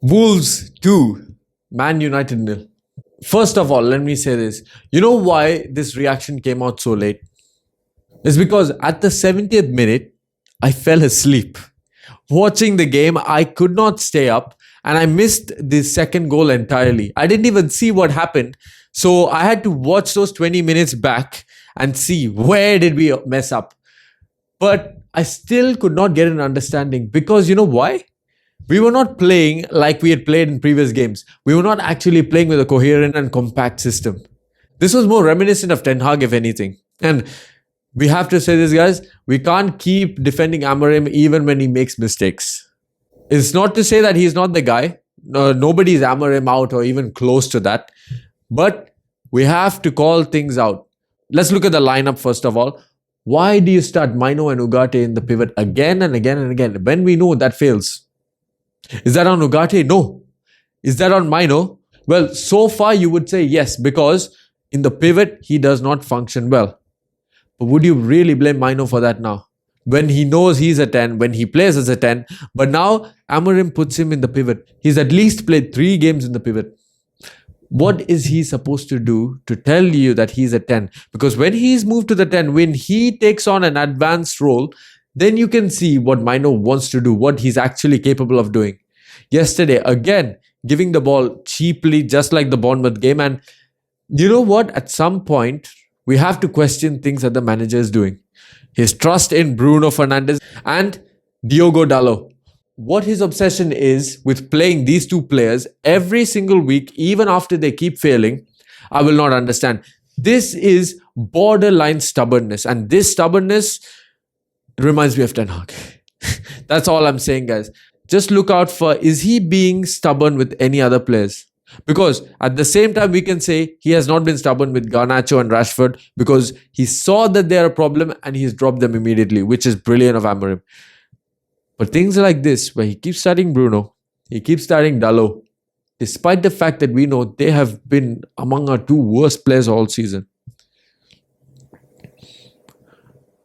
Wolves 2, Man United nil. First of all, let me say this. You know why this reaction came out so late? It's because at the 70th minute, I fell asleep. Watching the game, I could not stay up and I missed the second goal entirely. I didn't even see what happened. So I had to watch those 20 minutes back and see where did we mess up. But I still could not get an understanding because you know why? We were not playing like we had played in previous games. We were not actually playing with a coherent and compact system. This was more reminiscent of Ten Hag, if anything. And we have to say this, guys. We can't keep defending Amorim even when he makes mistakes. It's not to say that he's not the guy. No, nobody's Amorim out or even close to that. But we have to call things out. Let's look at the lineup first of all. Why do you start Mino and Ugarte in the pivot again and again and again when we know that fails? Is that on Ugarte? No. Is that on Mino? Well, so far you would say yes, because in the pivot, he does not function well. But would you really blame Mino for that now? When he knows he's a 10, when he plays as a 10, but now Amorim puts him in the pivot. He's at least played 3 games in the pivot. What is he supposed to do to tell you that he's a 10? Because when he's moved to the 10, when he takes on an advanced role, then you can see what Mino wants to do, what he's actually capable of doing. Yesterday, again, giving the ball cheaply, just like the Bournemouth game. And you know what? At some point, we have to question things that the manager is doing. His trust in Bruno Fernandes and Diogo Dalot. What his obsession is with playing these two players every single week, even after they keep failing, I will not understand. This is borderline stubbornness. And this stubbornness reminds me of Ten Hag. That's all I'm saying, guys. Just look out for, is he being stubborn with any other players? Because at the same time, we can say he has not been stubborn with Garnacho and Rashford because he saw that they're a problem and he's dropped them immediately, which is brilliant of Amorim. But things like this, where he keeps starting Bruno, he keeps starting Dalot, despite the fact that we know they have been among our 2 worst players all season.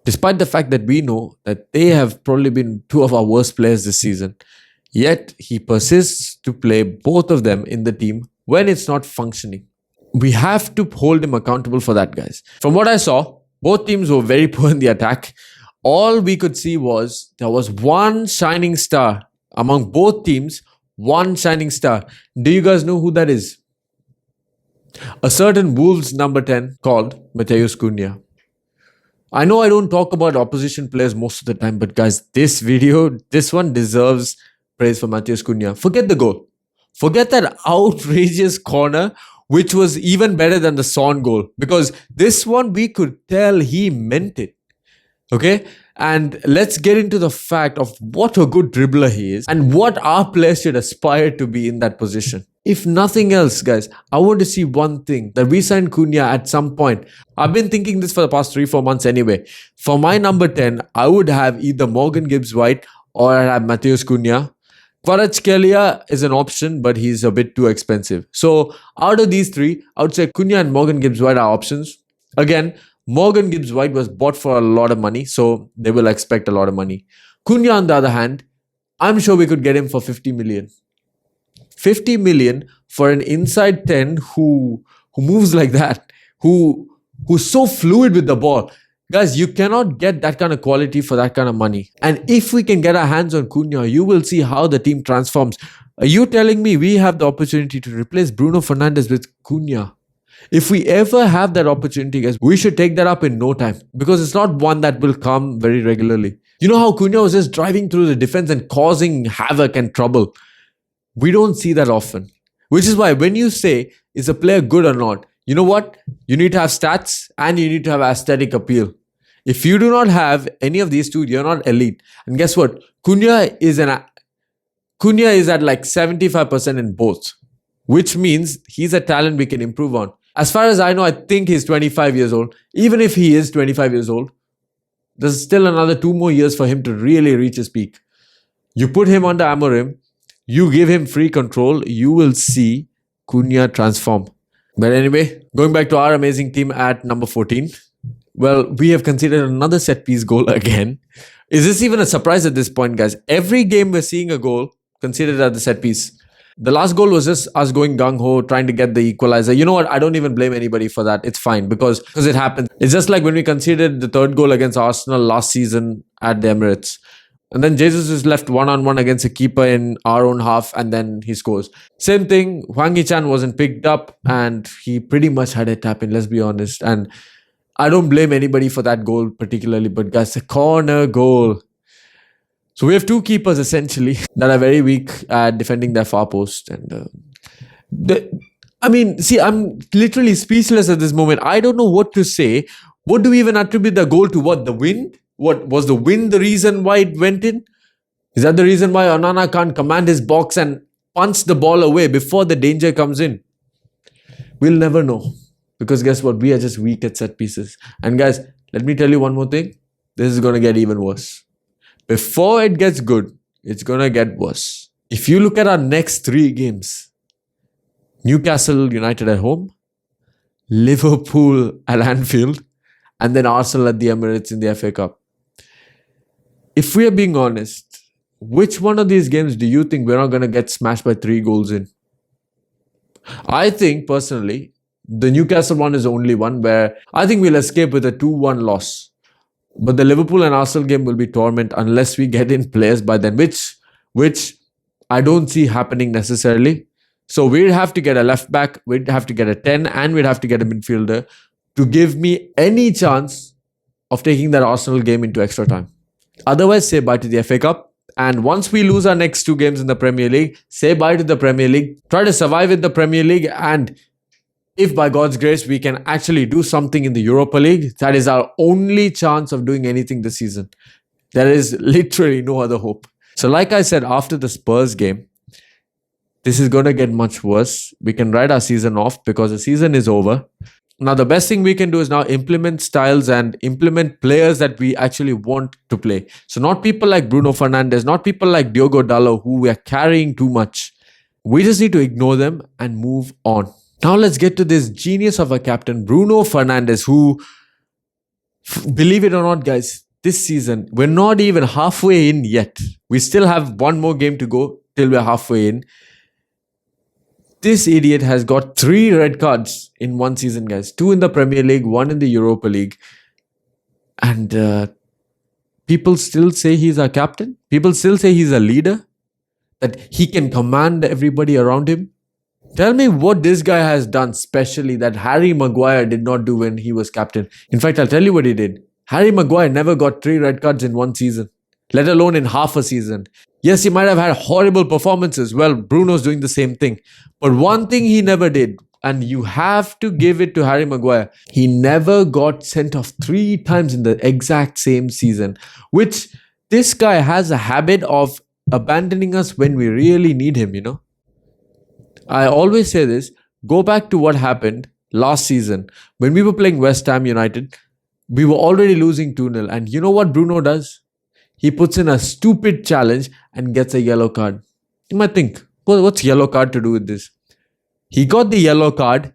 Despite the fact that we know that they have probably been 2 of our worst players this season. Yet, he persists to play both of them in the team when it's not functioning. We have to hold him accountable for that, guys. From what I saw, both teams were very poor in the attack. All we could see was there was one shining star among both teams, one shining star. Do you guys know who that is? A certain Wolves number 10 called Matheus Cunha. I know I don't talk about opposition players most of the time, but guys, this one deserves praise for Matheus Cunha. Forget the goal. Forget that outrageous corner, which was even better than the Son goal. Because this one, we could tell he meant it. Okay? And let's get into the fact of what a good dribbler he is and what our players should aspire to be in that position. If nothing else, guys, I want to see one thing, that we sign Cunha at some point. I've been thinking this for the past 3-4 months anyway. For my number 10, I would have either Morgan Gibbs-White or I'd have Matheus Cunha. Kvaratskhelia is an option, but he's a bit too expensive. So out of these 3, I would say Cunha and Morgan Gibbs-White are options. Again, Morgan Gibbs-White was bought for a lot of money, so they will expect a lot of money. Cunha, on the other hand, I'm sure we could get him for 50 million. 50 million for an inside 10 who moves like that, who's so fluid with the ball. Guys, you cannot get that kind of quality for that kind of money. And if we can get our hands on Cunha, you will see how the team transforms. Are you telling me we have the opportunity to replace Bruno Fernandes with Cunha? If we ever have that opportunity, guys, we should take that up in no time. Because it's not one that will come very regularly. You know how Cunha was just driving through the defense and causing havoc and trouble? We don't see that often. Which is why when you say, is a player good or not? You know what? You need to have stats and you need to have aesthetic appeal. If you do not have any of these 2, you're not elite. And guess what? Cunha is at like 75% in both. Which means he's a talent we can improve on. As far as I know, I think he's 25 years old. Even if he is 25 years old, there's still another 2 more years for him to really reach his peak. You put him under Amorim, you give him free control, you will see Cunha transform. But anyway, going back to our amazing team at number 14. Well, we have conceded another set-piece goal again. Is this even a surprise at this point, guys? Every game we're seeing a goal conceded at the set-piece. The last goal was just us going gung-ho, trying to get the equalizer. You know what? I don't even blame anybody for that. It's fine because it happens. It's just like when we conceded the third goal against Arsenal last season at the Emirates. And then Jesus is left one-on-one against a keeper in our own half, and then he scores. Same thing, Hwang Hee-chan wasn't picked up, and he pretty much had a tap in, let's be honest. And I don't blame anybody for that goal particularly, but guys, a corner goal. So we have two keepers essentially that are very weak at defending their far post. And I'm literally speechless at this moment. I don't know what to say. What do we even attribute the goal to? What, the wind? What, was the wind the reason why it went in? Is that the reason why Onana can't command his box and punch the ball away before the danger comes in? We'll never know. Because guess what? We are just weak at set pieces. And guys, let me tell you one more thing. This is going to get even worse. Before it gets good, it's going to get worse. If you look at our next 3 games, Newcastle United at home, Liverpool at Anfield, and then Arsenal at the Emirates in the FA Cup. If we are being honest, which one of these games do you think we're not going to get smashed by 3 goals in? I think, personally, the Newcastle one is the only one where I think we'll escape with a 2-1 loss. But the Liverpool and Arsenal game will be torment unless we get in players by then, which I don't see happening necessarily. So we'd have to get a left back, we'd have to get a 10, and we'd have to get a midfielder to give me any chance of taking that Arsenal game into extra time. Otherwise, say bye to the FA Cup. And once we lose our next 2 games in the Premier League, say bye to the Premier League, try to survive in the Premier League, and if by God's grace we can actually do something in the Europa League, that is our only chance of doing anything this season. There is literally no other hope. So like I said, after the Spurs game, this is going to get much worse. We can write our season off because the season is over. Now, the best thing we can do is now implement styles and implement players that we actually want to play. So not people like Bruno Fernandes, not people like Diogo Dalot who we are carrying too much. We just need to ignore them and move on. Now let's get to this genius of a captain, Bruno Fernandes, who, believe it or not, guys, this season, we're not even halfway in yet. We still have 1 more game to go till we're halfway in. This idiot has got 3 red cards in 1 season, guys. 2 in the Premier League, 1 in the Europa League. And people still say he's our captain. People still say he's a leader, that he can command everybody around him. Tell me what this guy has done specially that Harry Maguire did not do when he was captain. In fact, I'll tell you what he did. Harry Maguire never got 3 red cards in 1 season, let alone in half a season. Yes, he might have had horrible performances. Well, Bruno's doing the same thing. But one thing he never did, and you have to give it to Harry Maguire, he never got sent off 3 times in the exact same season, which this guy has a habit of abandoning us when we really need him, you know. I always say this, go back to what happened last season. When we were playing West Ham United, we were already losing 2-0. And you know what Bruno does? He puts in a stupid challenge and gets a yellow card. You might think, well, what's yellow card to do with this? He got the yellow card,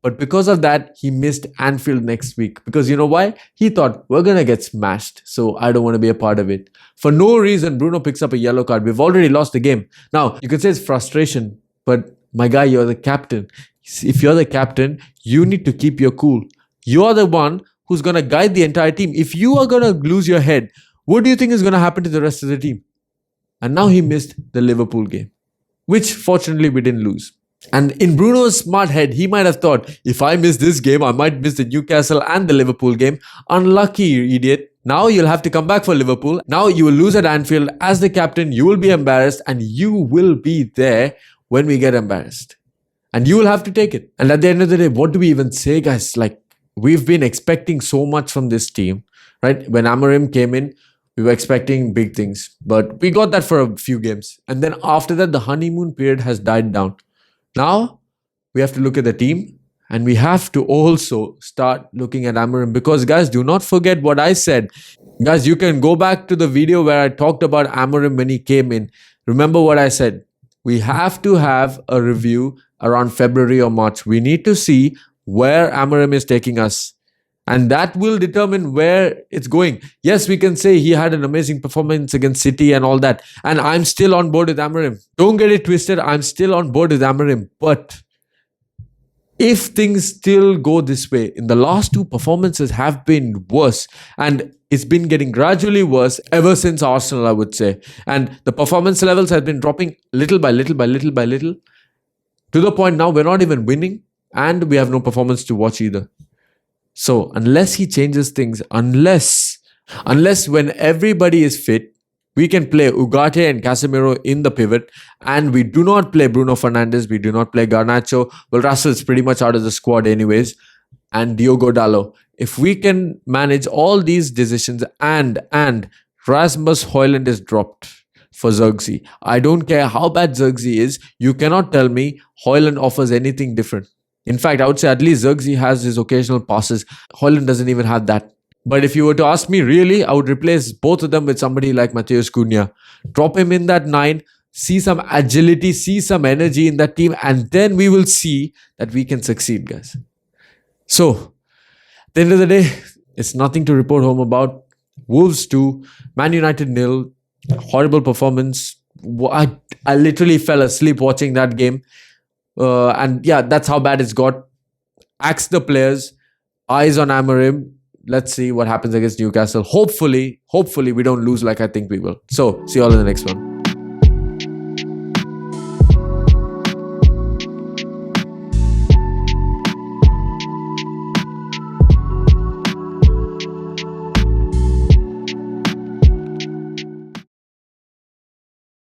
but because of that, he missed Anfield next week. Because you know why? He thought, we're going to get smashed, so I don't want to be a part of it. For no reason, Bruno picks up a yellow card. We've already lost the game. Now, you could say it's frustration, but my guy, you're the captain. If you're the captain, you need to keep your cool. You're the one who's going to guide the entire team. If you are going to lose your head, what do you think is going to happen to the rest of the team? And now he missed the Liverpool game, which fortunately we didn't lose. And in Bruno's smart head, he might have thought, if I miss this game, I might miss the Newcastle and the Liverpool game. Unlucky, you idiot. Now you'll have to come back for Liverpool. Now you will lose at Anfield. As the captain, you will be embarrassed and you will be there when we get embarrassed. And you will have to take it. And at the end of the day, what do we even say, guys? Like, we've been expecting so much from this team, right? When Amorim came in, we were expecting big things. But we got that for a few games. And then after that, the honeymoon period has died down. Now, we have to look at the team. And we have to also start looking at Amorim. Because, guys, do not forget what I said. Guys, you can go back to the video where I talked about Amorim when he came in. Remember what I said. We have to have a review around February or March. We need to see where Amorim is taking us. And that will determine where it's going. Yes, we can say he had an amazing performance against City and all that. And I'm still on board with Amorim. Don't get it twisted. I'm still on board with Amorim. But if things still go this way, in the last two performances have been worse. And it's been getting gradually worse ever since Arsenal, I would say. And the performance levels have been dropping little by little by little by little. To the point now we're not even winning. And we have no performance to watch either. So unless he changes things, unless when everybody is fit, we can play Ugarte and Casemiro in the pivot, and we do not play Bruno Fernandes, we do not play Garnacho. Well, Russell's pretty much out of the squad anyways, and Diogo Dalot. If we can manage all these decisions and Rasmus Højlund is dropped for Zirkzee. I don't care how bad Zirkzee is, you cannot tell me Højlund offers anything different. In fact, I would say at least Zirkzee has his occasional passes. Højlund doesn't even have that. But if you were to ask me, really, I would replace both of them with somebody like Matheus Cunha. Drop him in that 9, see some agility, see some energy in that team, and then we will see that we can succeed, guys. So, at the end of the day, it's nothing to report home about. Wolves 2, Man United 0. Horrible performance. I literally fell asleep watching that game. And yeah, that's how bad it's got. Axe the players. Eyes on Amorim. Let's see what happens against Newcastle. Hopefully we don't lose like I think we will. So, see you all in the next one.